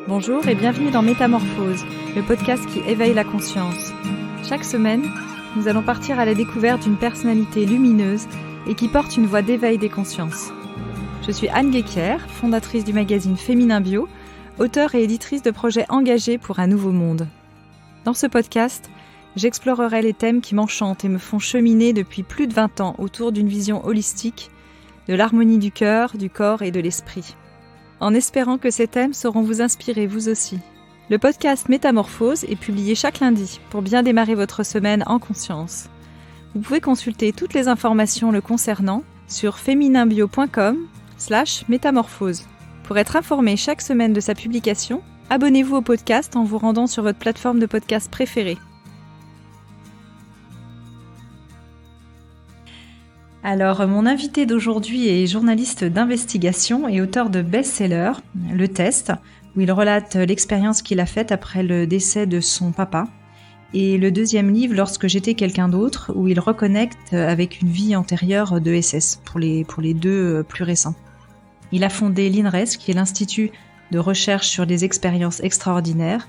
Bonjour et bienvenue dans Métamorphose, le podcast qui éveille la conscience. Chaque semaine, nous allons partir à la découverte d'une personnalité lumineuse et qui porte une voix d'éveil des consciences. Je suis Anne Guéquier, fondatrice du magazine Féminin Bio, auteure et éditrice de projets engagés pour un nouveau monde. Dans ce podcast, j'explorerai les thèmes qui m'enchantent et me font cheminer depuis plus de 20 ans autour d'une vision holistique de l'harmonie du cœur, du corps et de l'esprit. En espérant que ces thèmes sauront vous inspirer vous aussi. Le podcast Métamorphose est publié chaque lundi pour bien démarrer votre semaine en conscience. Vous pouvez consulter toutes les informations le concernant sur femininbio.com/métamorphose. Pour être informé chaque semaine de sa publication, abonnez-vous au podcast en vous rendant sur votre plateforme de podcast préférée. Alors, mon invité d'aujourd'hui est journaliste d'investigation et auteur de best-seller, Le Test, où il relate l'expérience qu'il a faite après le décès de son papa, et le deuxième livre, Lorsque j'étais quelqu'un d'autre, où il reconnecte avec une vie antérieure de SS, pour les deux plus récents. Il a fondé l'INRES, qui est l'Institut de recherche sur les expériences extraordinaires,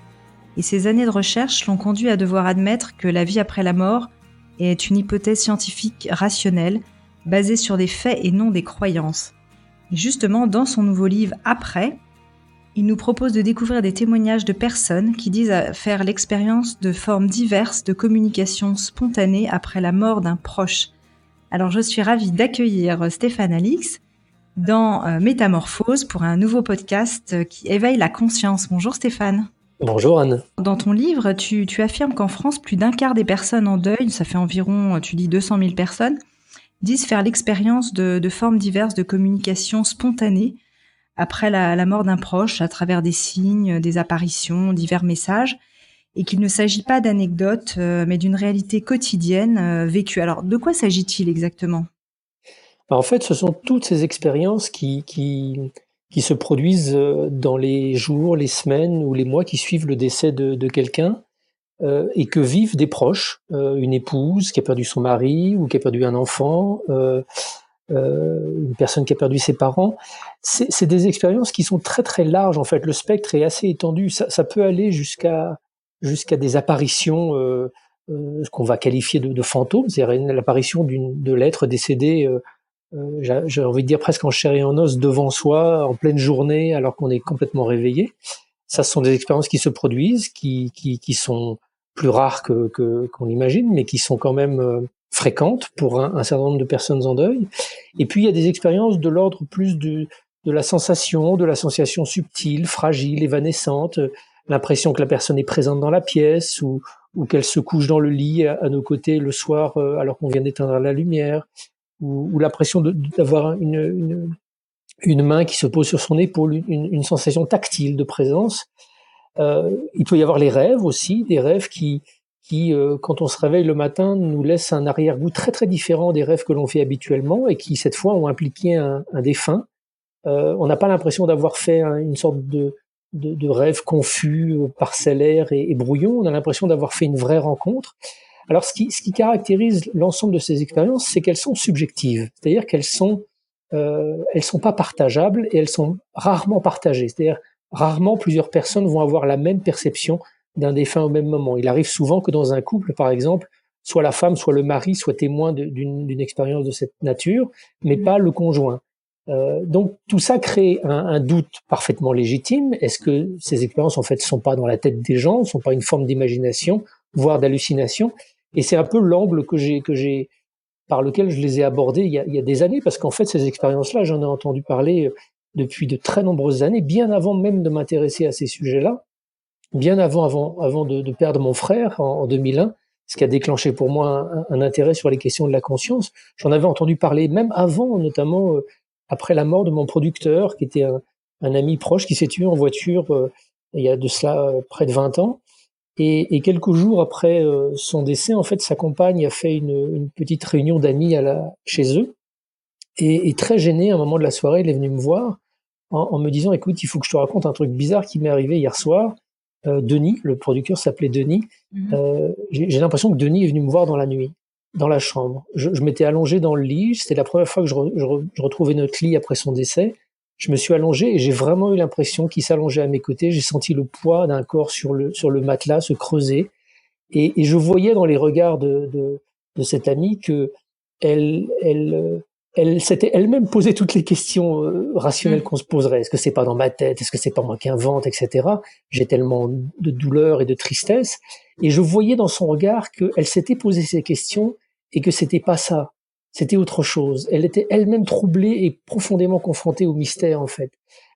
et ces années de recherche l'ont conduit à devoir admettre que la vie après la mort est une hypothèse scientifique rationnelle, basé sur des faits et non des croyances. Et justement, dans son nouveau livre « Après », il nous propose de découvrir des témoignages de personnes qui disent faire l'expérience de formes diverses de communication spontanée après la mort d'un proche. Alors, je suis ravie d'accueillir Stéphane Alix dans Métamorphose pour un nouveau podcast qui éveille la conscience. Bonjour Stéphane. Bonjour Anne. Dans ton livre, tu affirmes qu'en France, plus d'un quart des personnes en deuil, ça fait environ, tu dis 200 000 personnes, disent faire l'expérience de formes diverses de communication spontanée après la mort d'un proche à travers des signes, des apparitions, divers messages, et qu'il ne s'agit pas d'anecdotes, mais d'une réalité quotidienne vécue. Alors, de quoi s'agit-il exactement ? En fait, ce sont toutes ces expériences qui se produisent dans les jours, les semaines ou les mois qui suivent le décès de quelqu'un, et que vivent des proches, une épouse qui a perdu son mari ou qui a perdu un enfant, une personne qui a perdu ses parents. C'est des expériences qui sont très très larges en fait. Le spectre est assez étendu. Ça peut aller jusqu'à des apparitions ce qu'on va qualifier de fantômes, c'est-à-dire l'apparition de l'être décédé. J'ai envie de dire presque en chair et en os devant soi, en pleine journée, alors qu'on est complètement réveillé. Ça, ce sont des expériences qui se produisent, qui sont plus rares qu'on imagine, mais qui sont quand même fréquentes pour un certain nombre de personnes en deuil. Et puis, il y a des expériences de l'ordre plus de la sensation subtile, fragile, évanescente, l'impression que la personne est présente dans la pièce ou qu'elle se couche dans le lit à nos côtés le soir alors qu'on vient d'éteindre la lumière, ou l'impression d'avoir une main qui se pose sur son épaule, une sensation tactile de présence. Il peut y avoir les rêves aussi, des rêves qui quand on se réveille le matin, nous laissent un arrière-goût très très différent des rêves que l'on fait habituellement et qui cette fois ont impliqué un défunt. On n'a pas l'impression d'avoir fait une sorte de rêve confus, parcellaire et brouillon. On a l'impression d'avoir fait une vraie rencontre. Alors ce qui caractérise l'ensemble de ces expériences, c'est qu'elles sont subjectives, c'est-à-dire qu'elles sont pas partageables et elles sont rarement partagées. C'est-à-dire rarement plusieurs personnes vont avoir la même perception d'un défunt au même moment. Il arrive souvent que dans un couple, par exemple, soit la femme, soit le mari soit témoin d'une expérience de cette nature, mais pas le conjoint. Donc tout ça crée un doute parfaitement légitime. Est-ce que ces expériences en fait sont pas dans la tête des gens, sont pas une forme d'imagination, voire d'hallucination? Et c'est un peu l'angle par lequel je les ai abordées il y a des années, parce qu'en fait ces expériences-là, j'en ai entendu parler depuis de très nombreuses années, bien avant même de m'intéresser à ces sujets-là, bien avant de perdre mon frère en 2001, ce qui a déclenché pour moi un intérêt sur les questions de la conscience. J'en avais entendu parler même avant, notamment après la mort de mon producteur, qui était un ami proche, qui s'est tué en voiture il y a de cela près de 20 ans. Et quelques jours après son décès, en fait, sa compagne a fait une petite réunion d'amis chez eux. Et très gêné, à un moment de la soirée, il est venu me voir en me disant « Écoute, il faut que je te raconte un truc bizarre qui m'est arrivé hier soir. » Denis, le producteur s'appelait Denis. J'ai l'impression que Denis est venu me voir dans la nuit, dans la chambre. Je m'étais allongé dans le lit. C'était la première fois que je retrouvais notre lit après son décès. je me suis allongé et j'ai vraiment eu l'impression qu'il s'allongeait à mes côtés. J'ai senti le poids d'un corps sur le matelas se creuser. Et je voyais dans les regards de cette amie que elle s'était elle-même posé toutes les questions rationnelles qu'on se poserait. Est-ce que c'est pas dans ma tête? Est-ce que c'est pas moi qui invente, etc. J'ai tellement de douleur et de tristesse. Et je voyais dans son regard qu'elle s'était posé ces questions et que c'était pas ça. C'était autre chose. Elle était elle-même troublée et profondément confrontée au mystère, en fait.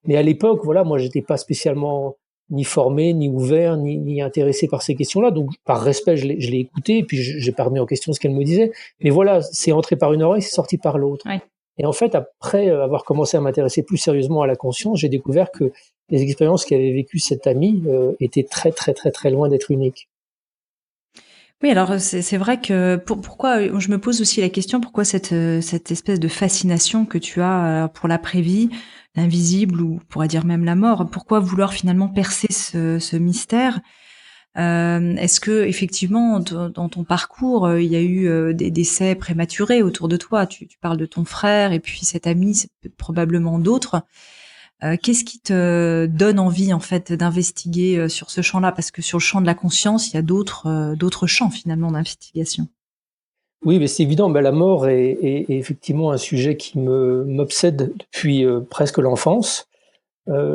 Mais à l'époque, voilà, moi, j'étais pas spécialement ni formé, ni ouvert, ni intéressé par ces questions-là. Donc, par respect, je l'ai écouté, et puis j'ai pas remis en question ce qu'elle me disait. Mais voilà, c'est entré par une oreille, c'est sorti par l'autre. Ouais. Et en fait, après avoir commencé à m'intéresser plus sérieusement à la conscience, j'ai découvert que les expériences qu'avait vécues cette amie étaient très, très, très, très loin d'être uniques. Oui, alors c'est vrai que pourquoi je me pose aussi la question, pourquoi cette espèce de fascination que tu as pour l'après-vie, l'invisible ou on pourrait dire même la mort, pourquoi vouloir finalement percer ce mystère? Est-ce que effectivement dans ton parcours, il y a eu des décès prématurés autour de toi? Tu parles de ton frère et puis cet ami, c'est probablement d'autres. Qu'est-ce qui te donne envie en fait d'investiguer sur ce champ-là? Parce que sur le champ de la conscience, il y a d'autres champs finalement d'investigation. Oui, mais c'est évident, la mort est effectivement un sujet qui m'obsède depuis presque l'enfance.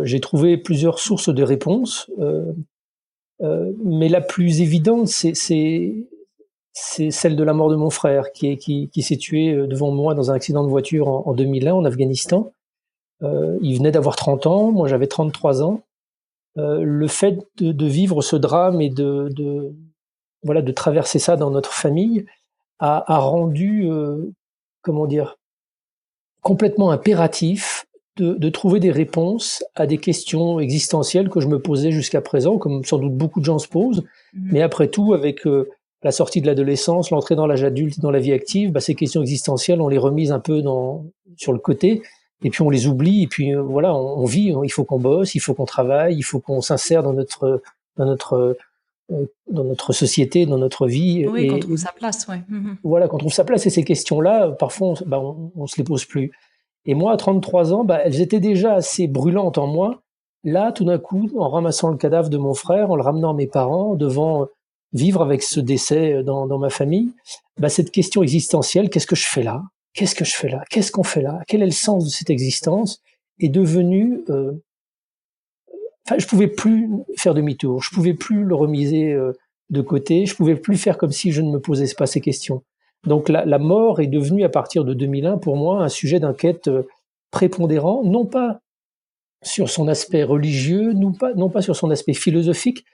J'ai trouvé plusieurs sources de réponses, mais la plus évidente, c'est celle de la mort de mon frère, qui s'est tué devant moi dans un accident de voiture en 2001 en Afghanistan. Il venait d'avoir 30 ans, moi j'avais 33 ans. Le fait de vivre ce drame et voilà, de traverser ça dans notre famille a rendu, comment dire, complètement impératif de trouver des réponses à des questions existentielles que je me posais jusqu'à présent, comme sans doute beaucoup de gens se posent. Mais après tout, avec la sortie de l'adolescence, l'entrée dans l'âge adulte, dans la vie active, ces questions existentielles, on les remise un peu sur le côté, et puis on les oublie, et puis voilà, on vit, il faut qu'on bosse, il faut qu'on travaille, il faut qu'on s'insère dans notre, dans notre société, dans notre vie. Oui, qu'on trouve sa place, ouais. Voilà, qu'on trouve sa place, et ces questions-là, parfois, on se les pose plus. Et moi, à 33 ans, elles étaient déjà assez brûlantes en moi. Là, tout d'un coup, en ramassant le cadavre de mon frère, en le ramenant à mes parents, devant vivre avec ce décès dans ma famille, cette question existentielle, qu'est-ce que je fais là? Qu'est-ce que je fais là? Qu'est-ce qu'on fait là? Quel est le sens de cette existence? Est devenue... je pouvais plus faire demi-tour, je pouvais plus le remiser de côté, je pouvais plus faire comme si je ne me posais pas ces questions. Donc la mort est devenue à partir de 2001 pour moi un sujet d'enquête prépondérant, non pas sur son aspect religieux, non pas sur son aspect philosophique,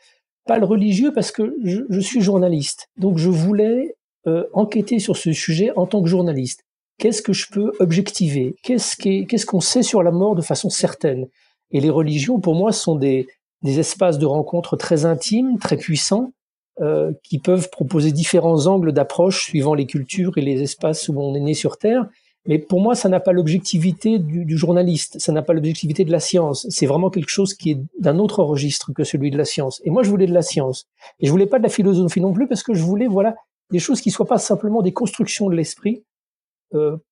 pas le religieux parce que je suis journaliste. Donc je voulais enquêter sur ce sujet en tant que journaliste. Qu'est-ce que je peux objectiver? Qu'est-ce qu'on sait sur la mort de façon certaine? Et les religions, pour moi, sont des espaces de rencontre très intimes, très puissants, qui peuvent proposer différents angles d'approche suivant les cultures et les espaces où on est né sur Terre. Mais pour moi, ça n'a pas l'objectivité du journaliste, ça n'a pas l'objectivité de la science. C'est vraiment quelque chose qui est d'un autre registre que celui de la science. Et moi, je voulais de la science. Et je voulais pas de la philosophie non plus, parce que je voulais, voilà, des choses qui soient pas simplement des constructions de l'esprit,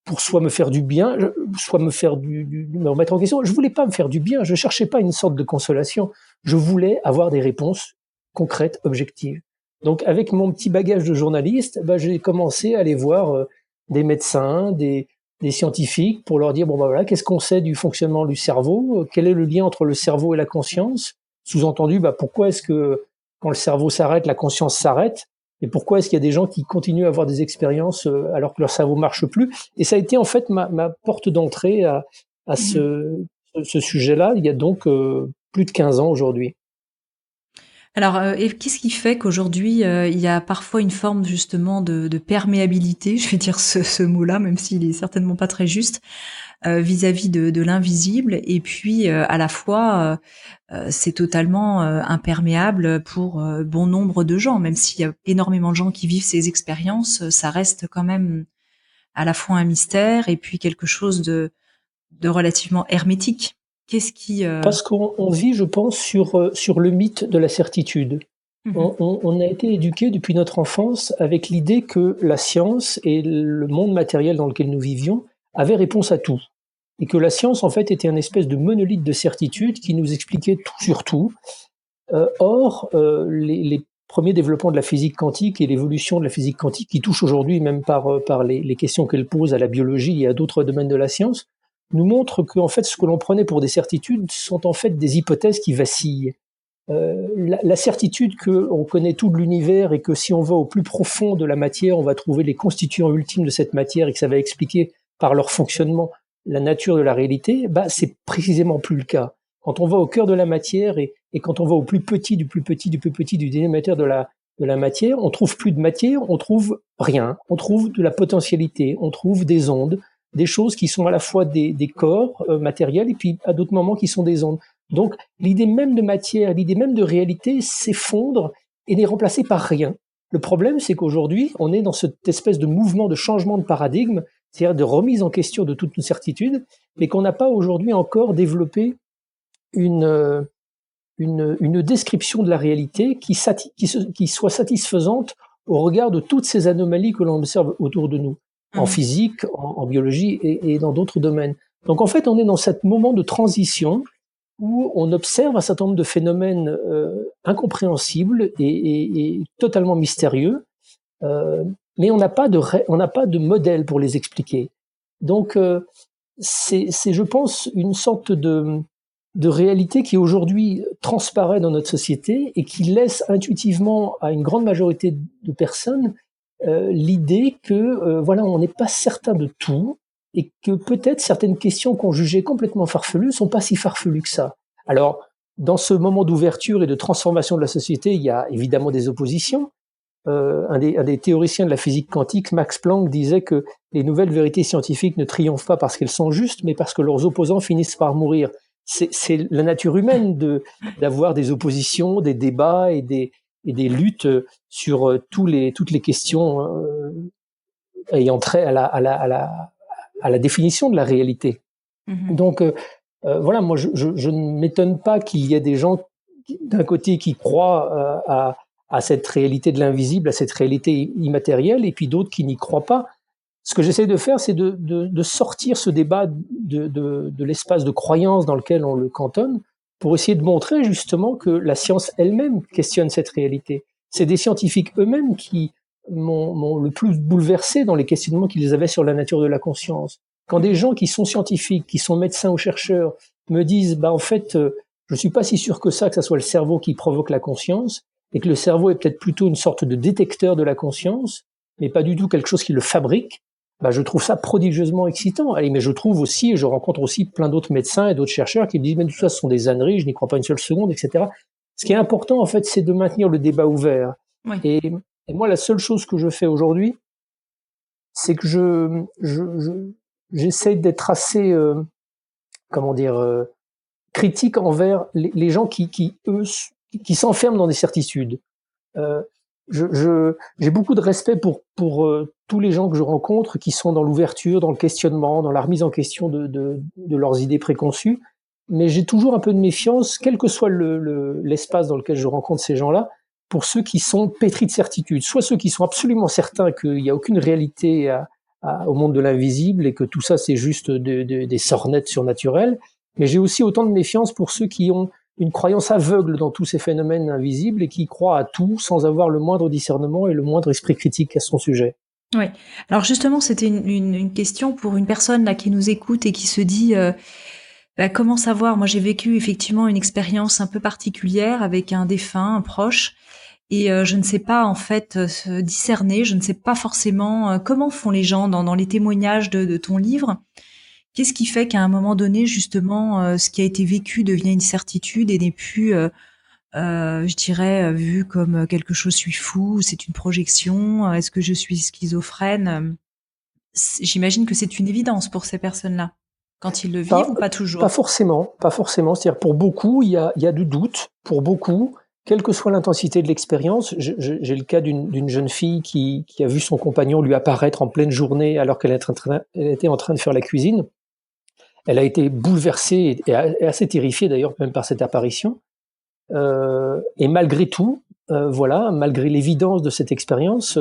pour soit me faire du bien, soit me faire me remettre en question. Je voulais pas me faire du bien, je cherchais pas une sorte de consolation. Je voulais avoir des réponses concrètes, objectives. Donc, avec mon petit bagage de journaliste, j'ai commencé à aller voir des médecins, des scientifiques pour leur dire, voilà, qu'est-ce qu'on sait du fonctionnement du cerveau? Quel est le lien entre le cerveau et la conscience? Sous-entendu, pourquoi est-ce que quand le cerveau s'arrête, la conscience s'arrête? Et pourquoi est-ce qu'il y a des gens qui continuent à avoir des expériences alors que leur cerveau marche plus? Et ça a été en fait ma porte d'entrée à ce sujet-là, il y a donc plus de 15 ans aujourd'hui. Alors, et qu'est-ce qui fait qu'aujourd'hui, il y a parfois une forme justement de perméabilité, je vais dire ce mot-là, même s'il est certainement pas très juste, vis-à-vis de l'invisible, et puis à la fois, c'est totalement imperméable pour bon nombre de gens, même s'il y a énormément de gens qui vivent ces expériences, ça reste quand même à la fois un mystère et puis quelque chose de relativement hermétique. Qu'est-ce qui Parce qu'on vit, je pense, sur le mythe de la certitude. On a été éduqué depuis notre enfance avec l'idée que la science et le monde matériel dans lequel nous vivions avaient réponse à tout. et que la science, en fait, était un espèce de monolithe de certitude qui nous expliquait tout sur tout. Or, les premiers développements de la physique quantique et l'évolution de la physique quantique, qui touche aujourd'hui même par les questions qu'elle pose à la biologie et à d'autres domaines de la science, nous montrent que, en fait, ce que l'on prenait pour des certitudes sont en fait des hypothèses qui vacillent. La certitude qu'on connaît tout de l'univers et que si on va au plus profond de la matière, on va trouver les constituants ultimes de cette matière et que ça va expliquer par leur fonctionnement la nature de la réalité, c'est précisément plus le cas. Quand on va au cœur de la matière et quand on va au plus petit du dénominateur de la matière, on trouve plus de matière, on trouve rien. On trouve de la potentialité, on trouve des ondes, des choses qui sont à la fois des corps matériels et puis à d'autres moments qui sont des ondes. Donc, l'idée même de matière, l'idée même de réalité s'effondre et n'est remplacée par rien. Le problème, c'est qu'aujourd'hui, on est dans cette espèce de mouvement de changement de paradigme, c'est-à-dire de remise en question de toute une certitude, mais qu'on n'a pas aujourd'hui encore développé une description de la réalité qui soit satisfaisante au regard de toutes ces anomalies que l'on observe autour de nous, en physique, en biologie et dans d'autres domaines. Donc, en fait, on est dans ce moment de transition où on observe un certain nombre de phénomènes incompréhensibles et totalement mystérieux, mais on n'a pas de modèle pour les expliquer. Donc, c'est, je pense, une sorte de réalité qui aujourd'hui transparaît dans notre société et qui laisse intuitivement à une grande majorité de personnes l'idée que voilà, on n'est pas certain de tout, et que peut-être certaines questions qu'on jugeait complètement farfelues sont pas si farfelues que ça. Alors, dans ce moment d'ouverture et de transformation de la société, il y a évidemment des oppositions. Un des théoriciens de la physique quantique, Max Planck, disait que les nouvelles vérités scientifiques ne triomphent pas parce qu'elles sont justes, mais parce que leurs opposants finissent par mourir. C'est la nature humaine d'avoir des oppositions, des débats et des luttes sur toutes les questions ayant trait à la définition de la réalité. Donc, voilà, moi, je ne m'étonne pas qu'il y ait des gens, d'un côté, qui croient à cette réalité de l'invisible, à cette réalité immatérielle, et puis d'autres qui n'y croient pas. Ce que j'essaie de faire, c'est de sortir ce débat de l'espace de croyance dans lequel on le cantonne, pour essayer de montrer justement que la science elle-même questionne cette réalité. C'est des scientifiques eux-mêmes qui m'ont le plus bouleversé dans les questionnements qu'ils avaient sur la nature de la conscience. Quand des gens qui sont scientifiques, qui sont médecins ou chercheurs, me disent, en fait, je suis pas si sûr que ça soit le cerveau qui provoque la conscience, et que le cerveau est peut-être plutôt une sorte de détecteur de la conscience, mais pas du tout quelque chose qui le fabrique, je trouve ça prodigieusement excitant. Allez, mais je trouve aussi, et je rencontre aussi plein d'autres médecins et d'autres chercheurs qui me disent, mais tout ça, ce sont des âneries, je n'y crois pas une seule seconde, etc. Ce qui est important, en fait, c'est de maintenir le débat ouvert. Oui. Et moi, la seule chose que je fais aujourd'hui, c'est que j'essaie d'être assez, critique envers les gens qui s'enferment dans des certitudes. J'ai beaucoup de respect pour tous les gens que je rencontre qui sont dans l'ouverture, dans le questionnement, dans la remise en question de leurs idées préconçues, mais j'ai toujours un peu de méfiance, quel que soit l'espace dans lequel je rencontre ces gens-là, pour ceux qui sont pétris de certitude, soit ceux qui sont absolument certains qu'il n'y a aucune réalité au monde de l'invisible et que tout ça c'est juste des sornettes surnaturelles, mais j'ai aussi autant de méfiance pour ceux qui ont une croyance aveugle dans tous ces phénomènes invisibles et qui croient à tout sans avoir le moindre discernement et le moindre esprit critique à son sujet. Oui. Alors justement, c'était une question pour une personne là qui nous écoute et qui se dit comment savoir. Moi, j'ai vécu effectivement une expérience un peu particulière avec un défunt, un proche, et je ne sais pas en fait discerner. Je ne sais pas forcément comment font les gens dans les témoignages de ton livre. Qu'est-ce qui fait qu'à un moment donné, justement, ce qui a été vécu devient une certitude et n'est plus, je dirais, vu comme quelque chose, je suis fou, c'est une projection, est-ce que je suis schizophrène? J'imagine que c'est une évidence pour ces personnes-là, quand ils le vivent ou pas toujours? Pas forcément. C'est-à-dire pour beaucoup, il y a du doute. Pour beaucoup, quelle que soit l'intensité de l'expérience, j'ai le cas d'une jeune fille qui a vu son compagnon lui apparaître en pleine journée alors qu'elle était en train de faire la cuisine. Elle a été bouleversée et assez terrifiée d'ailleurs même par cette apparition. Et malgré tout, malgré l'évidence de cette expérience,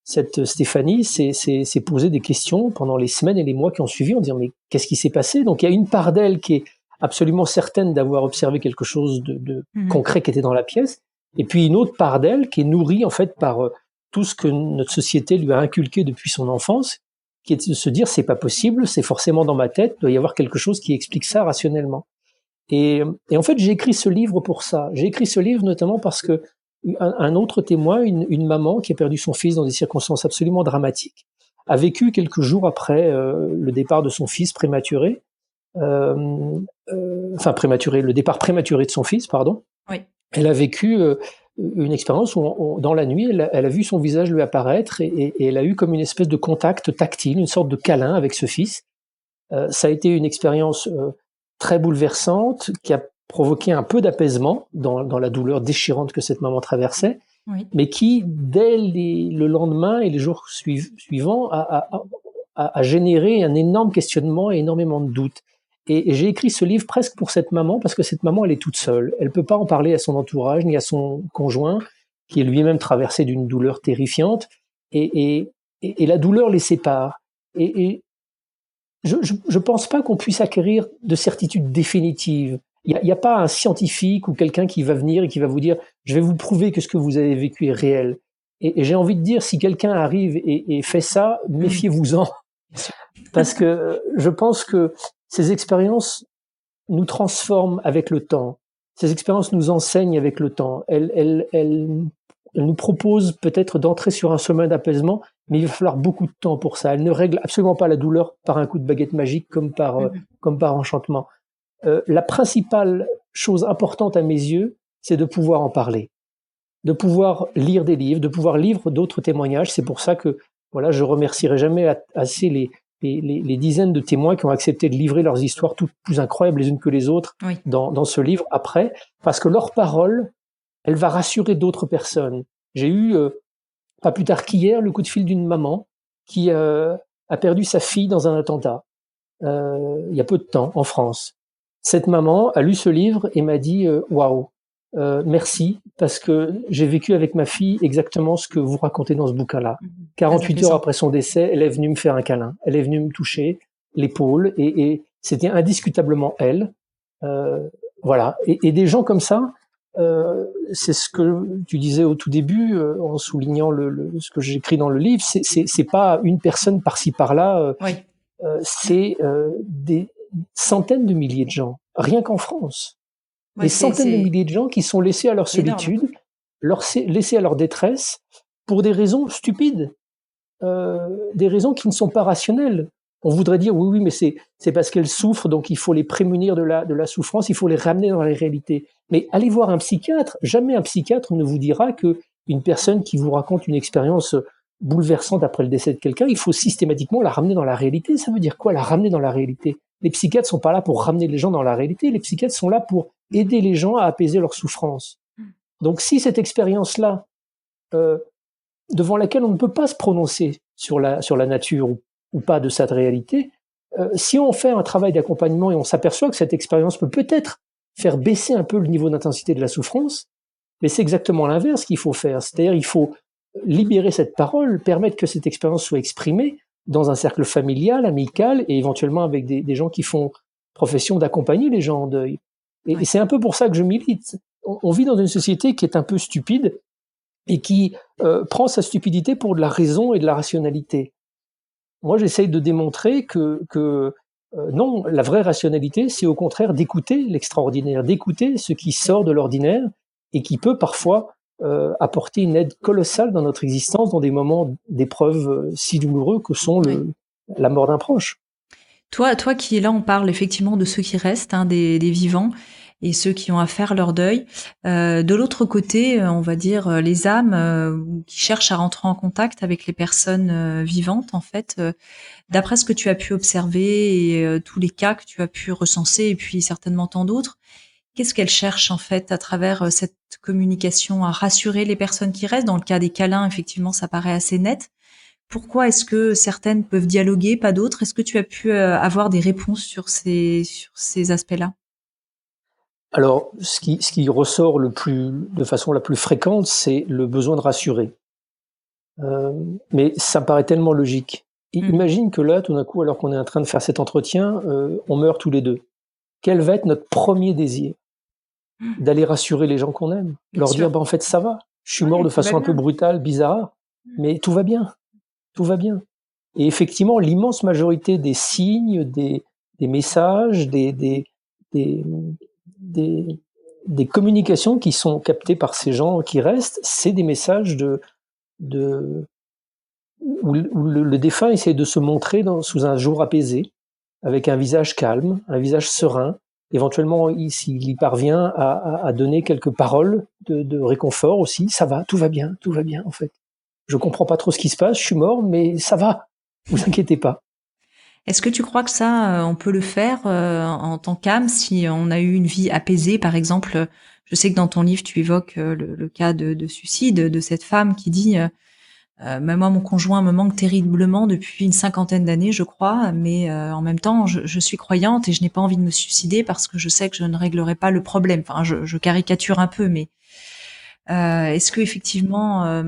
cette Stéphanie s'est posé des questions pendant les semaines et les mois qui ont suivi en disant mais qu'est-ce qui s'est passé? Donc il y a une part d'elle qui est absolument certaine d'avoir observé quelque chose de concret qui était dans la pièce, et puis une autre part d'elle qui est nourrie en fait par tout ce que notre société lui a inculqué depuis son enfance, qui est de se dire c'est pas possible, c'est forcément dans ma tête, il doit y avoir quelque chose qui explique ça rationnellement. Et en fait, j'ai écrit ce livre pour ça. J'ai écrit ce livre notamment parce que un autre témoin, une maman qui a perdu son fils dans des circonstances absolument dramatiques, a vécu quelques jours après le départ de son fils prématuré, prématuré, le départ prématuré de son fils, pardon. Oui. Elle a vécu une expérience où, dans la nuit, elle a vu son visage lui apparaître et elle a eu comme une espèce de contact tactile, une sorte de câlin avec ce fils. Ça a été une expérience très bouleversante qui a provoqué un peu d'apaisement dans la douleur déchirante que cette maman traversait, oui. Mais qui, dès le lendemain et les jours suivants, a généré un énorme questionnement et énormément de doutes. Et j'ai écrit ce livre presque pour cette maman, parce que cette maman, elle est toute seule. Elle peut pas en parler à son entourage, ni à son conjoint, qui est lui-même traversé d'une douleur terrifiante, et la douleur les sépare. Et je pense pas qu'on puisse acquérir de certitude définitive. Il y a pas un scientifique ou quelqu'un qui va venir et qui va vous dire « je vais vous prouver que ce que vous avez vécu est réel ». Et j'ai envie de dire, si quelqu'un arrive et fait ça, méfiez-vous-en. Parce que je pense que ces expériences nous transforment avec le temps. Ces expériences nous enseignent avec le temps. Elles nous proposent peut-être d'entrer sur un chemin d'apaisement, mais il va falloir beaucoup de temps pour ça. Elles ne règlent absolument pas la douleur par un coup de baguette magique comme par enchantement. La principale chose importante à mes yeux, c'est de pouvoir en parler, de pouvoir lire des livres, de pouvoir lire d'autres témoignages. C'est pour ça que voilà, je remercierai jamais assez les dizaines de témoins qui ont accepté de livrer leurs histoires toutes plus incroyables les unes que les autres dans ce livre après, parce que leur parole, elle va rassurer d'autres personnes. J'ai eu, pas plus tard qu'hier, le coup de fil d'une maman qui a perdu sa fille dans un attentat, il y a peu de temps, en France. Cette maman a lu ce livre et m'a dit « Waouh, merci, parce que j'ai vécu avec ma fille exactement ce que vous racontez dans ce bouquin-là. 48 heures après son décès, elle est venue me faire un câlin, elle est venue me toucher l'épaule et c'était indiscutablement elle. Voilà. Et des gens comme ça, c'est ce que tu disais au tout début en soulignant ce que j'écris dans le livre, c'est pas une personne par-ci par-là, c'est des centaines de milliers de gens, rien qu'en France. Des centaines de milliers de gens qui sont laissés à leur solitude, laissés à leur détresse, pour des raisons stupides, des raisons qui ne sont pas rationnelles. On voudrait dire oui, mais c'est parce qu'elles souffrent, donc il faut les prémunir de la souffrance, il faut les ramener dans la réalité. Mais allez voir un psychiatre. Jamais un psychiatre ne vous dira que une personne qui vous raconte une expérience bouleversante après le décès de quelqu'un, il faut systématiquement la ramener dans la réalité. Ça veut dire quoi, la ramener dans la réalité? Les psychiatres sont pas là pour ramener les gens dans la réalité. Les psychiatres sont là pour aider les gens à apaiser leur souffrance. Donc si cette expérience-là, devant laquelle on ne peut pas se prononcer sur la nature ou pas de cette réalité, si on fait un travail d'accompagnement et on s'aperçoit que cette expérience peut peut-être faire baisser un peu le niveau d'intensité de la souffrance, mais c'est exactement l'inverse qu'il faut faire. C'est-à-dire il faut libérer cette parole, permettre que cette expérience soit exprimée dans un cercle familial, amical et éventuellement avec des gens qui font profession d'accompagner les gens en deuil. Et c'est un peu pour ça que je milite. On vit dans une société qui est un peu stupide et qui prend sa stupidité pour de la raison et de la rationalité. Moi, j'essaye de démontrer que non, la vraie rationalité, c'est au contraire d'écouter l'extraordinaire, d'écouter ce qui sort de l'ordinaire et qui peut parfois apporter une aide colossale dans notre existence dans des moments d'épreuve si douloureux que sont la mort d'un proche. Toi qui, là, on parle effectivement de ceux qui restent, des vivants, et ceux qui ont à faire leur deuil. De l'autre côté, on va dire les âmes qui cherchent à rentrer en contact avec les personnes vivantes, en fait. D'après ce que tu as pu observer et tous les cas que tu as pu recenser, et puis certainement tant d'autres, qu'est-ce qu'elles cherchent en fait à travers cette communication, à rassurer les personnes qui restent? Dans le cas des câlins, effectivement, ça paraît assez net. Pourquoi est-ce que certaines peuvent dialoguer, pas d'autres? Est-ce que tu as pu avoir des réponses sur ces aspects-là? Alors, ce qui ressort de façon la plus fréquente, c'est le besoin de rassurer. Mais ça me paraît tellement logique. Et Mm. imagine que là, tout d'un coup, alors qu'on est en train de faire cet entretien, on meurt tous les deux. Quel va être notre premier désir? D'aller rassurer les gens qu'on aime, Bien leur sûr. dire, en fait, ça va. Je suis mort Ouais, de tout va façon un peu bien. brutale, bizarre, mais tout va bien. Tout va bien. Et effectivement, l'immense majorité des signes, des messages, des, des, des communications qui sont captées par ces gens qui restent, c'est des messages de, où le défunt essaie de se montrer sous un jour apaisé, avec un visage calme, un visage serein. Éventuellement, s'il y parvient à donner quelques paroles de réconfort aussi, ça va, tout va bien en fait. Je comprends pas trop ce qui se passe, je suis mort, mais ça va, vous inquiétez pas. Est-ce que tu crois que ça, on peut le faire en tant qu'âme si on a eu une vie apaisée, par exemple? Je sais que dans ton livre, tu évoques le cas de suicide de cette femme qui dit mais moi, mon conjoint me manque terriblement depuis une cinquantaine d'années, je crois, mais en même temps, je suis croyante et je n'ai pas envie de me suicider parce que je sais que je ne réglerai pas le problème. Enfin, je caricature un peu, mais est-ce que effectivement,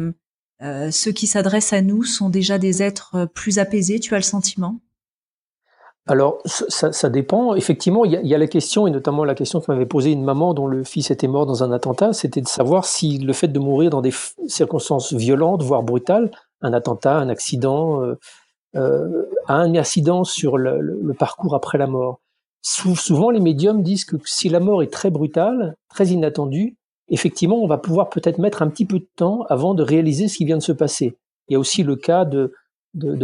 ceux qui s'adressent à nous sont déjà des êtres plus apaisés? Tu as le sentiment? Alors, ça dépend. Effectivement, il y a la question, et notamment la question que m'avait posée une maman dont le fils était mort dans un attentat, c'était de savoir si le fait de mourir dans des circonstances violentes, voire brutales, un attentat, un accident, a un incidence sur le parcours après la mort. Souvent, les médiums disent que si la mort est très brutale, très inattendue, effectivement, on va pouvoir peut-être mettre un petit peu de temps avant de réaliser ce qui vient de se passer. Il y a aussi le cas de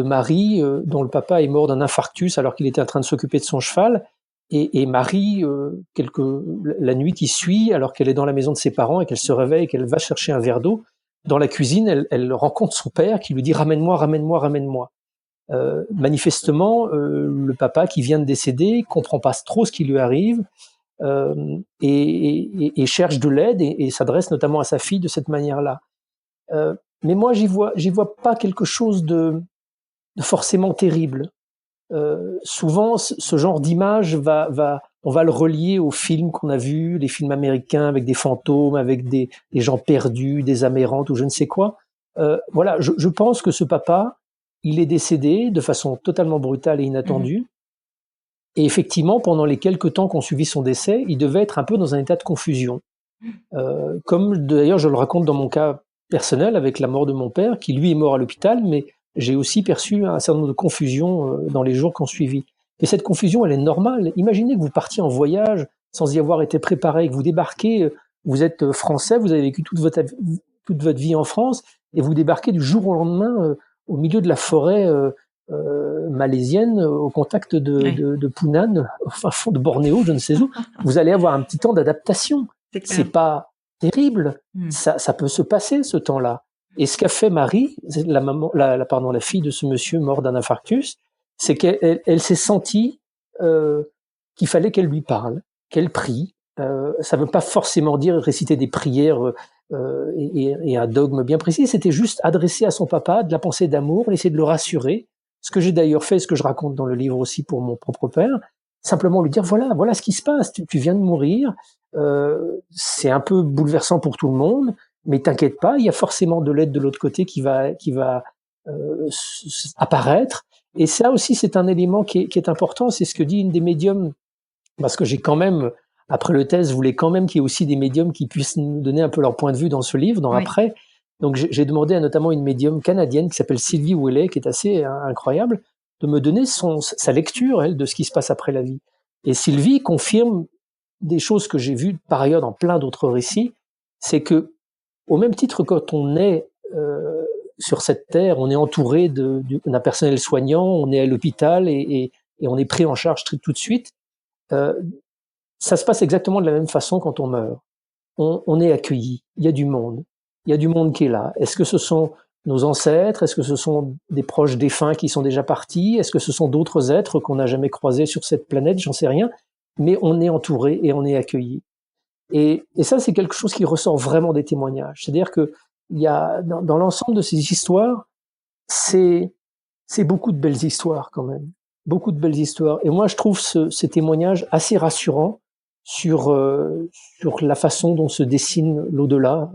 Marie, dont le papa est mort d'un infarctus alors qu'il était en train de s'occuper de son cheval. Et Marie, la nuit qui suit, alors qu'elle est dans la maison de ses parents et qu'elle se réveille et qu'elle va chercher un verre d'eau, dans la cuisine, elle rencontre son père qui lui dit « Ramène-moi, ramène-moi, ramène-moi ». Manifestement, le papa qui vient de décéder comprend pas trop ce qui lui arrive et cherche de l'aide et s'adresse notamment à sa fille de cette manière-là. Mais moi, j'y vois pas quelque chose de forcément terrible. Souvent, ce genre d'image on va le relier aux films qu'on a vus, les films américains avec des fantômes, avec des gens perdus, des âmes errantes ou je ne sais quoi. Voilà, je pense que ce papa, il est décédé de façon totalement brutale et Mmh. inattendue. Et effectivement, pendant les quelques temps qu'on suivit son décès, il devait être un peu dans un état de confusion. Comme d'ailleurs je le raconte dans mon cas personnel avec la mort de mon père, qui lui est mort à l'hôpital, mais j'ai aussi perçu un certain nombre de confusions dans les jours qui ont suivi. Et cette confusion, elle est normale. Imaginez que vous partiez en voyage sans y avoir été préparé, que vous débarquez, vous êtes français, vous avez vécu toute votre vie en France, et vous débarquez du jour au lendemain au milieu de la forêt malaisienne, au contact Ouais, de Punan, au fin fond de Bornéo, je ne sais où. Vous allez avoir un petit temps d'adaptation. c'est C'est clair. pas terrible. Mmh. Ça peut se passer, ce temps-là. Et ce qu'a fait Marie, la fille de ce monsieur mort d'un infarctus, c'est qu'elle s'est sentie qu'il fallait qu'elle lui parle, qu'elle prie. Ça ne veut pas forcément dire réciter des prières et un dogme bien précis. C'était juste adresser à son papa de la pensée d'amour, essayer de le rassurer. Ce que j'ai d'ailleurs fait, ce que je raconte dans le livre aussi pour mon propre père, simplement lui dire voilà ce qui se passe. Tu viens de mourir. C'est un peu bouleversant pour tout le monde, mais t'inquiète pas, il y a forcément de l'aide de l'autre côté qui va apparaître. Et ça aussi, c'est un élément qui est important. C'est ce que dit une des médiums, parce que j'ai quand même, après le test, je voulais quand même qu'il y ait aussi des médiums qui puissent nous donner un peu leur point de vue dans ce livre, dans Oui. Après. Donc j'ai demandé à notamment une médium canadienne qui s'appelle Sylvie Ouellet, qui est assez incroyable, de me donner sa lecture, elle, de ce qui se passe après la vie. Et Sylvie confirme des choses que j'ai vues par ailleurs dans plein d'autres récits, c'est que au même titre que quand on est sur cette terre, on est entouré d'un personnel soignant, on est à l'hôpital et on est pris en charge tout de suite. Euh, Ça se passe exactement de la même façon quand on meurt. On est accueilli, il y a du monde. Il y a du monde qui est là. Est-ce que ce sont nos ancêtres? Est-ce que ce sont des proches défunts qui sont déjà partis? Est-ce que ce sont d'autres êtres qu'on n'a jamais croisés sur cette planète? J'en sais rien. Mais on est entouré et on est accueilli. Et ça, c'est quelque chose qui ressort vraiment des témoignages. C'est-à-dire que il y a, dans l'ensemble de ces histoires, c'est beaucoup de belles histoires quand même. Beaucoup de belles histoires. Et moi, je trouve ces témoignages assez rassurants sur la façon dont se dessine l'au-delà,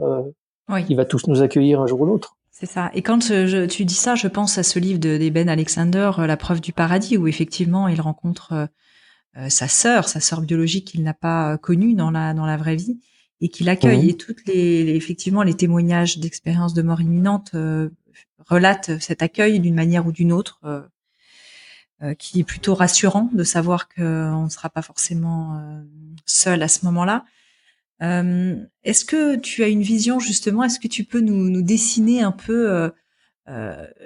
Oui. qui va tous nous accueillir un jour ou l'autre. C'est ça. Et quand tu dis ça, je pense à ce livre d'Eben Alexander, La preuve du paradis, où effectivement il rencontre sa sœur biologique qu'il n'a pas connue dans la vraie vie, et qu'il accueille. Mhm. Et toutes effectivement, les témoignages d'expériences de mort imminente relatent cet accueil d'une manière ou d'une autre, qui est plutôt rassurant de savoir qu'on ne sera pas forcément seul à ce moment-là. Est-ce que tu as une vision justement? Est-ce que tu peux nous dessiner un peu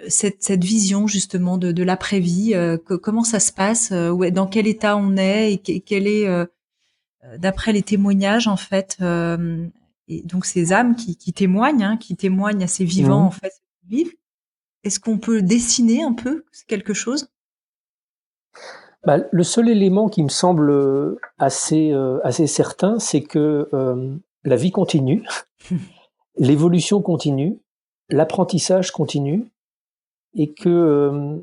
cette vision justement de l'après-vie? Comment ça se passe? Dans quel état on est et quel est, d'après les témoignages en fait, et donc ces âmes qui témoignent, hein, qui témoignent à ces vivants en Mhm. fait qui vivent. Est-ce qu'on peut dessiner un peu quelque chose? Bah, le seul élément qui me semble assez certain, c'est que la vie continue, l'évolution continue, l'apprentissage continue, et que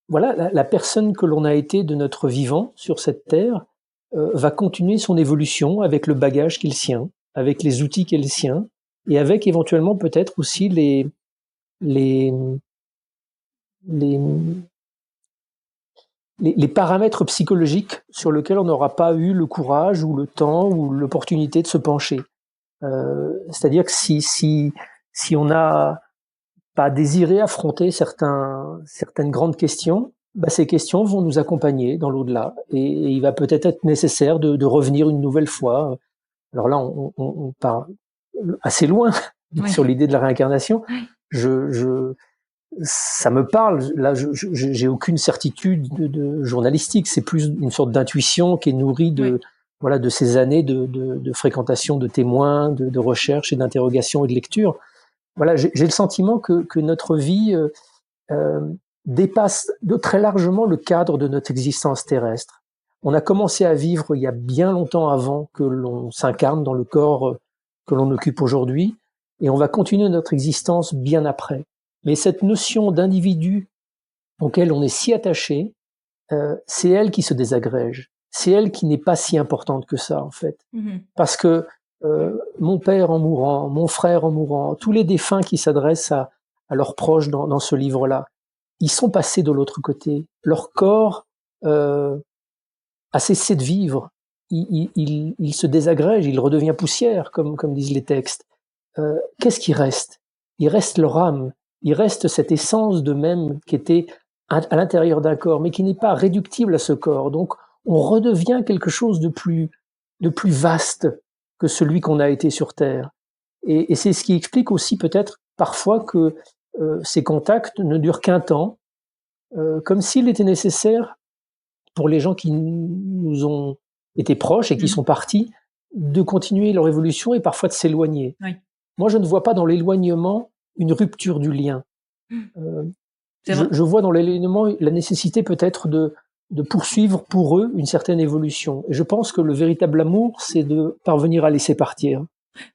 voilà, la personne que l'on a été de notre vivant sur cette terre va continuer son évolution avec le bagage qui est le sien, avec les outils qui est le sien, et avec éventuellement peut-être aussi les, les, les paramètres psychologiques sur lesquels on n'aura pas eu le courage ou le temps ou l'opportunité de se pencher. C'est-à-dire que si on n'a pas désiré affronter certaines grandes questions, bah ces questions vont nous accompagner dans l'au-delà. Et il va peut-être être nécessaire de revenir une nouvelle fois. Alors là, on part assez loin Oui. sur l'idée de la réincarnation. Oui. Ça me parle. Là, j'ai aucune certitude de journalistique. C'est plus une sorte d'intuition qui est nourrie Oui. voilà, de ces années de fréquentation de témoins, de recherche et d'interrogation et de lecture. Voilà, j'ai le sentiment que notre vie dépasse de très largement le cadre de notre existence terrestre. On a commencé à vivre il y a bien longtemps avant que l'on s'incarne dans le corps que l'on occupe aujourd'hui, et on va continuer notre existence bien après. Mais cette notion d'individu auquel on est si attaché, c'est elle qui se désagrège. C'est elle qui n'est pas si importante que ça, en fait. Mm-hmm. Parce que mon père en mourant, mon frère en mourant, tous les défunts qui s'adressent à leurs proches dans ce livre-là, ils sont passés de l'autre côté. Leur corps a cessé de vivre. Il se désagrège, il redevient poussière, comme disent les textes. Qu'est-ce qui reste? Il reste leur âme. Il reste cette essence d'eux-mêmes qui était à l'intérieur d'un corps, mais qui n'est pas réductible à ce corps. Donc, on redevient quelque chose de plus vaste que celui qu'on a été sur Terre. Et c'est ce qui explique aussi peut-être parfois que ces contacts ne durent qu'un temps, comme s'il était nécessaire pour les gens qui nous ont été proches et qui sont partis, de continuer leur évolution et parfois de s'éloigner. Oui. Moi, je ne vois pas dans l'éloignement une rupture du lien. Je vois dans l'éloignement la nécessité peut-être de poursuivre pour eux une certaine évolution. Et je pense que le véritable amour, c'est de parvenir à laisser partir.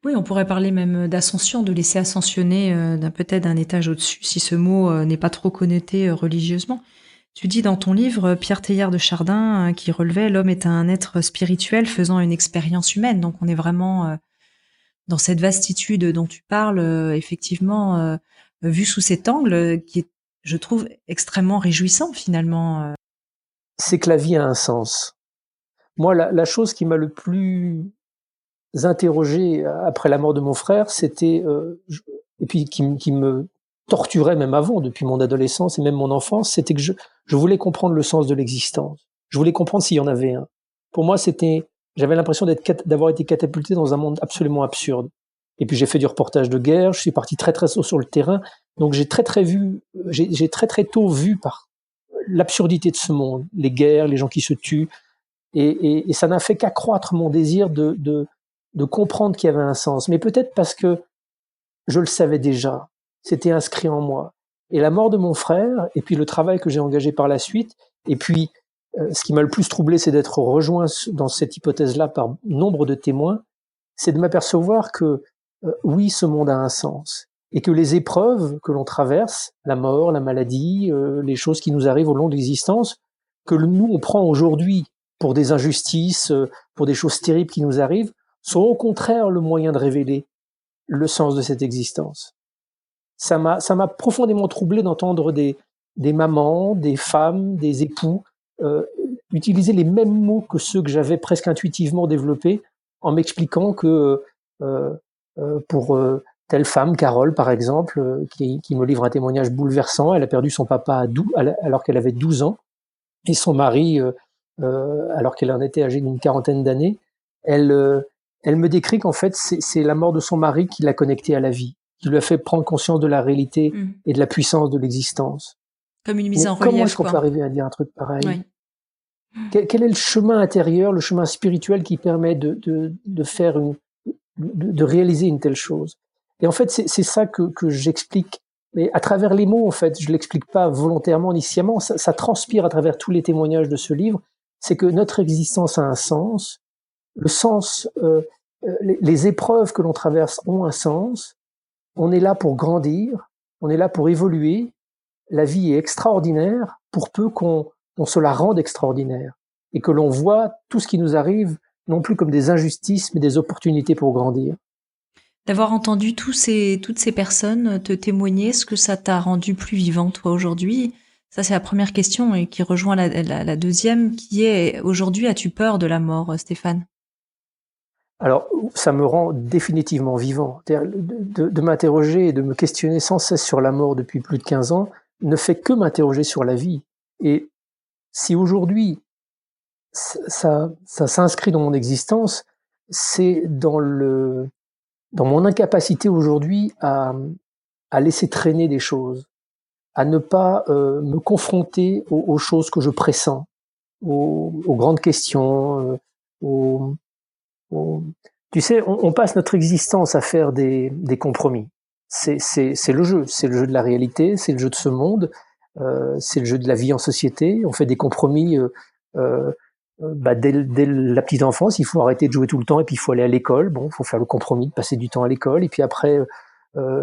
Oui, on pourrait parler même d'ascension, de laisser ascensionner peut-être d'un étage au-dessus, si ce mot n'est pas trop connoté religieusement. Tu dis dans ton livre, Pierre Teilhard de Chardin, qui relevait l'homme est un être spirituel faisant une expérience humaine. Donc on est vraiment dans cette vastitude dont tu parles, effectivement, vu sous cet angle, qui est, je trouve, extrêmement réjouissant finalement. C'est que la vie a un sens. Moi, la chose qui m'a le plus interrogé après la mort de mon frère, c'était, et puis qui me torturait même avant, depuis mon adolescence et même mon enfance, c'était que je voulais comprendre le sens de l'existence. Je voulais comprendre s'il y en avait un. Pour moi, j'avais l'impression d'avoir été catapulté dans un monde absolument absurde. Et puis j'ai fait du reportage de guerre, je suis parti très très tôt sur le terrain, donc j'ai très très tôt vu par l'absurdité de ce monde, les guerres, les gens qui se tuent, et ça n'a fait qu'accroître mon désir de comprendre qu'il y avait un sens. Mais peut-être parce que je le savais déjà, c'était inscrit en moi. Et la mort de mon frère, et puis le travail que j'ai engagé par la suite, et puis ce qui m'a le plus troublé, c'est d'être rejoint dans cette hypothèse-là par nombre de témoins, c'est de m'apercevoir que oui, ce monde a un sens, et que les épreuves que l'on traverse, la mort, la maladie, les choses qui nous arrivent au long de l'existence, que nous on prend aujourd'hui pour des injustices, pour des choses terribles qui nous arrivent, sont au contraire le moyen de révéler le sens de cette existence. ça m'a profondément troublé d'entendre des mamans, des femmes, des époux utiliser les mêmes mots que ceux que j'avais presque intuitivement développés en m'expliquant que pour telle femme, Carole par exemple, qui me livre un témoignage bouleversant, elle a perdu son papa alors qu'elle avait 12 ans et son mari alors qu'elle en était âgée d'une quarantaine d'années. Elle me décrit qu'en fait c'est la mort de son mari qui l'a connectée à la vie, qui lui a fait prendre conscience de la réalité et de la puissance de l'existence. Comme une mise en relief. Comment est-ce qu'on peut arriver à dire un truc pareil? Oui. Quel est le chemin intérieur, le chemin spirituel qui permet de faire de réaliser une telle chose? Et en fait, c'est ça que j'explique. Mais à travers les mots, en fait, je l'explique pas volontairement ni sciemment. Ça transpire à travers tous les témoignages de ce livre. C'est que notre existence a un sens. Le sens, les épreuves que l'on traverse ont un sens. On est là pour grandir. On est là pour évoluer. La vie est extraordinaire pour peu qu'on se la rende extraordinaire et que l'on voit tout ce qui nous arrive non plus comme des injustices mais des opportunités pour grandir. D'avoir entendu toutes ces personnes te témoigner, est-ce que ça t'a rendu plus vivant toi aujourd'hui? Ça c'est la première question et qui rejoint la deuxième qui est aujourd'hui as-tu peur de la mort, Stéphane? Alors ça me rend définitivement vivant. De m'interroger et de me questionner sans cesse sur la mort depuis plus de 15 ans ne fait que m'interroger sur la vie. Et si aujourd'hui ça s'inscrit dans mon existence, c'est dans mon incapacité aujourd'hui à laisser traîner des choses, à ne pas me confronter aux choses que je pressens, aux grandes questions, tu sais, on passe notre existence à faire des compromis. C'est le jeu de la réalité, c'est le jeu de ce monde, c'est le jeu de la vie en société. On fait des compromis dès la petite enfance. Il faut arrêter de jouer tout le temps et puis il faut aller à l'école. Bon, il faut faire le compromis de passer du temps à l'école. Et puis après,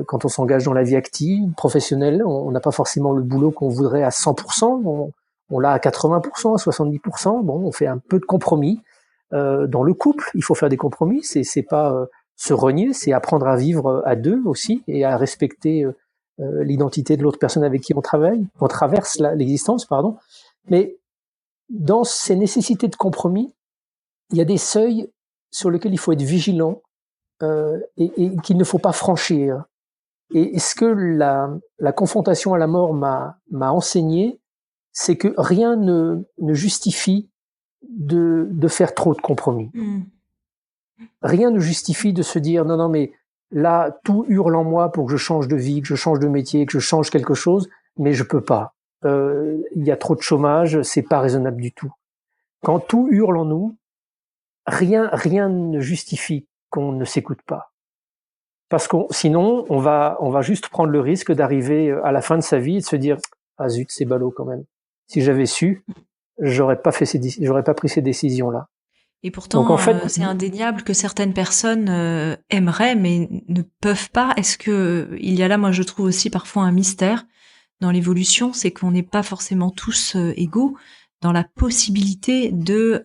quand on s'engage dans la vie active, professionnelle, on n'a pas forcément le boulot qu'on voudrait à 100%. On l'a à 80%, à 70%. Bon, on fait un peu de compromis. Dans le couple, il faut faire des compromis. C'est pas se renier, c'est apprendre à vivre à deux aussi et à respecter l'identité de l'autre personne avec qui on travaille. On traverse l'existence, pardon. Mais dans ces nécessités de compromis, il y a des seuils sur lesquels il faut être vigilant et qu'il ne faut pas franchir. Et ce que la confrontation à la mort m'a enseigné, c'est que rien ne justifie de faire trop de compromis. Rien ne justifie de se dire non, mais là, tout hurle en moi pour que je change de vie, que je change de métier, que je change quelque chose, mais je peux pas. Il y a trop de chômage, c'est pas raisonnable du tout. Quand tout hurle en nous, rien ne justifie qu'on ne s'écoute pas. Parce que sinon, on va juste prendre le risque d'arriver à la fin de sa vie et de se dire ah zut, c'est ballot quand même. Si j'avais su, j'aurais pas pris ces décisions-là. Et pourtant, donc en fait, c'est indéniable que certaines personnes aimeraient mais ne peuvent pas. Est-ce que il y a là, moi, je trouve aussi parfois un mystère dans l'évolution, c'est qu'on n'est pas forcément tous égaux dans la possibilité de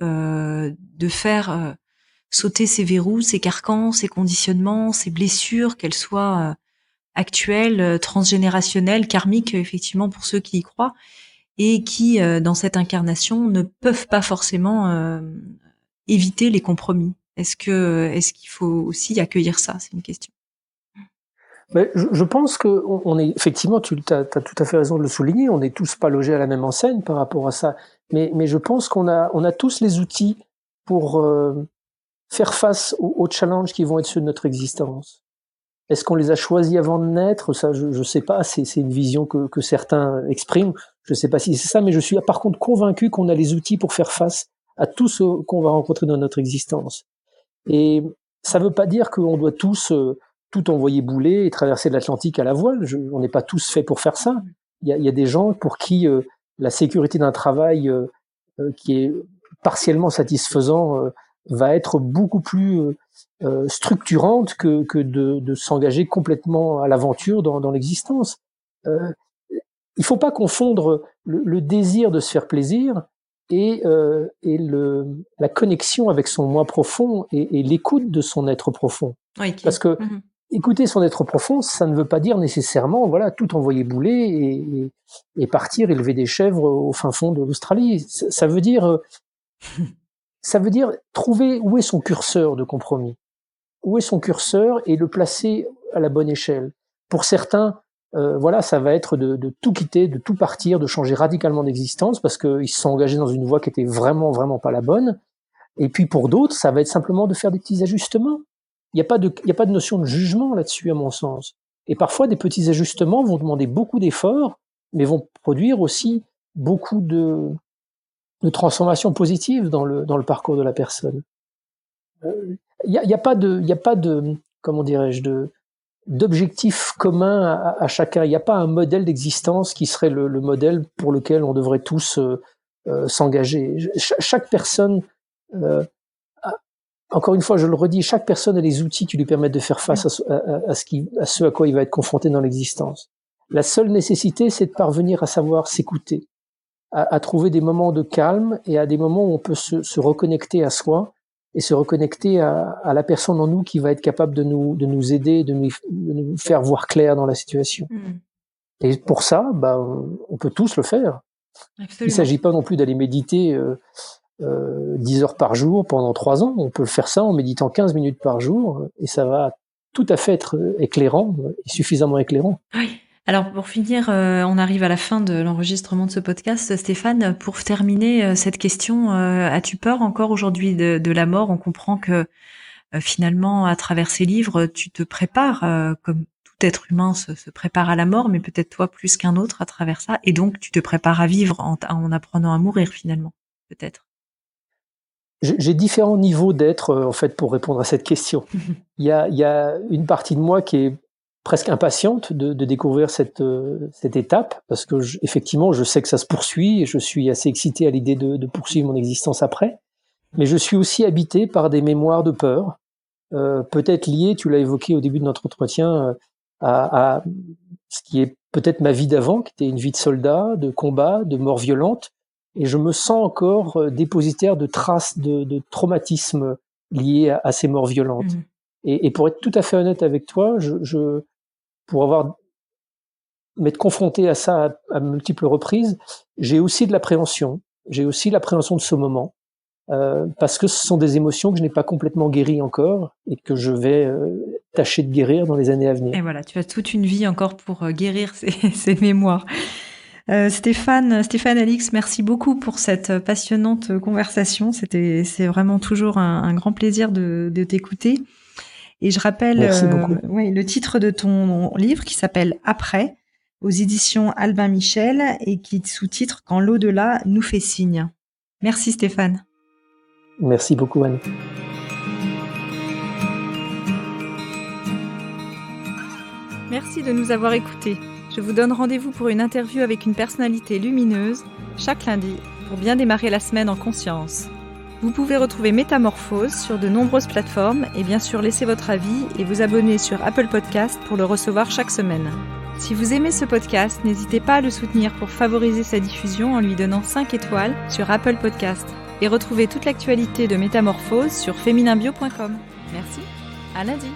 faire sauter ces verrous, ces carcans, ces conditionnements, ces blessures, qu'elles soient actuelles, transgénérationnelles, karmiques, effectivement, pour ceux qui y croient, et qui, dans cette incarnation, ne peuvent pas forcément éviter les compromis. Est-ce qu'il faut aussi accueillir ça? C'est une question. Mais je pense que on est effectivement, tu as tout à fait raison de le souligner, on n'est tous pas logés à la même enseigne par rapport à ça. Mais je pense qu'on a tous les outils pour faire face aux challenges qui vont être ceux de notre existence. Est-ce qu'on les a choisis avant de naître? Ça, je sais pas. C'est une vision que certains expriment. Je sais pas si c'est ça, mais je suis par contre convaincu qu'on a les outils pour faire face à tout ce qu'on va rencontrer dans notre existence. Et ça veut pas dire qu'on doit tous tout envoyer bouler et traverser l'Atlantique à la voile. On n'est pas tous faits pour faire ça. Il y a des gens pour qui la sécurité d'un travail qui est partiellement satisfaisant va être beaucoup plus structurante que de s'engager complètement à l'aventure dans l'existence. Il faut pas confondre le désir de se faire plaisir et la connexion avec son moi profond et l'écoute de son être profond. Oui, Parce que écouter son être profond, ça ne veut pas dire nécessairement, voilà, tout envoyer bouler et partir élever des chèvres au fin fond de l'Australie. Ça veut dire trouver où est son curseur de compromis. Où est son curseur et le placer à la bonne échelle. Pour certains, voilà, ça va être de tout quitter, de tout partir, de changer radicalement d'existence parce qu'ils se sont engagés dans une voie qui était vraiment, vraiment pas la bonne. Et puis pour d'autres, ça va être simplement de faire des petits ajustements. Il n'y a pas de notion de jugement là-dessus, à mon sens. Et parfois, des petits ajustements vont demander beaucoup d'efforts, mais vont produire aussi beaucoup de transformations positives dans le parcours de la personne. Il y a pas de comment dirais-je, d'objectif commun à chacun. Il n'y a pas un modèle d'existence qui serait le modèle pour lequel on devrait tous s'engager. Chaque personne, encore une fois, je le redis, chaque personne a les outils qui lui permettent de faire face à ce à quoi il va être confronté dans l'existence. La seule nécessité, c'est de parvenir à savoir s'écouter, à trouver des moments de calme et à des moments où on peut se reconnecter à soi et se reconnecter à la personne en nous qui va être capable de nous aider, de nous faire voir clair dans la situation. Et pour ça, on peut tous le faire. Absolument. Il ne s'agit pas non plus d'aller méditer 10 heures par jour pendant 3 ans. On peut faire ça en méditant 15 minutes par jour et ça va tout à fait être éclairant et suffisamment éclairant. Oui. Alors pour finir, on arrive à la fin de l'enregistrement de ce podcast. Stéphane, pour terminer cette question, as-tu peur encore aujourd'hui de la mort ? On comprend que finalement, à travers ces livres, tu te prépares, comme tout être humain se prépare à la mort, mais peut-être toi plus qu'un autre à travers ça, et donc tu te prépares à vivre en apprenant à mourir finalement, peut-être. J'ai différents niveaux d'être, en fait, pour répondre à cette question. Il y a une partie de moi qui est presque impatiente de découvrir cette étape, parce que effectivement, je sais que ça se poursuit et je suis assez excité à l'idée de poursuivre mon existence après. Mais je suis aussi habité par des mémoires de peur, peut-être liées, tu l'as évoqué au début de notre entretien, à ce qui est peut-être ma vie d'avant, qui était une vie de soldat, de combat, de mort violente. Et je me sens encore dépositaire de traces de traumatismes liés à ces morts violentes. Et pour être tout à fait honnête avec toi, pour m'être confronté à ça à multiples reprises, j'ai aussi de l'appréhension. J'ai aussi l'appréhension de ce moment, parce que ce sont des émotions que je n'ai pas complètement guéries encore et que je vais tâcher de guérir dans les années à venir. Et voilà, tu as toute une vie encore pour guérir ces mémoires. Stéphane Alix, merci beaucoup pour cette passionnante conversation. C'est vraiment toujours un grand plaisir de t'écouter. Et je rappelle le titre de ton livre qui s'appelle Après, aux éditions Albin Michel, et qui sous-titre Quand l'au-delà nous fait signe. Merci Stéphane. Merci beaucoup Anne. Merci de nous avoir écoutés. Je vous donne rendez-vous pour une interview avec une personnalité lumineuse chaque lundi pour bien démarrer la semaine en conscience. Vous pouvez retrouver Métamorphose sur de nombreuses plateformes et bien sûr laisser votre avis et vous abonner sur Apple Podcast pour le recevoir chaque semaine. Si vous aimez ce podcast, n'hésitez pas à le soutenir pour favoriser sa diffusion en lui donnant 5 étoiles sur Apple Podcast. Et retrouvez toute l'actualité de Métamorphose sur fémininbio.com. Merci, à lundi.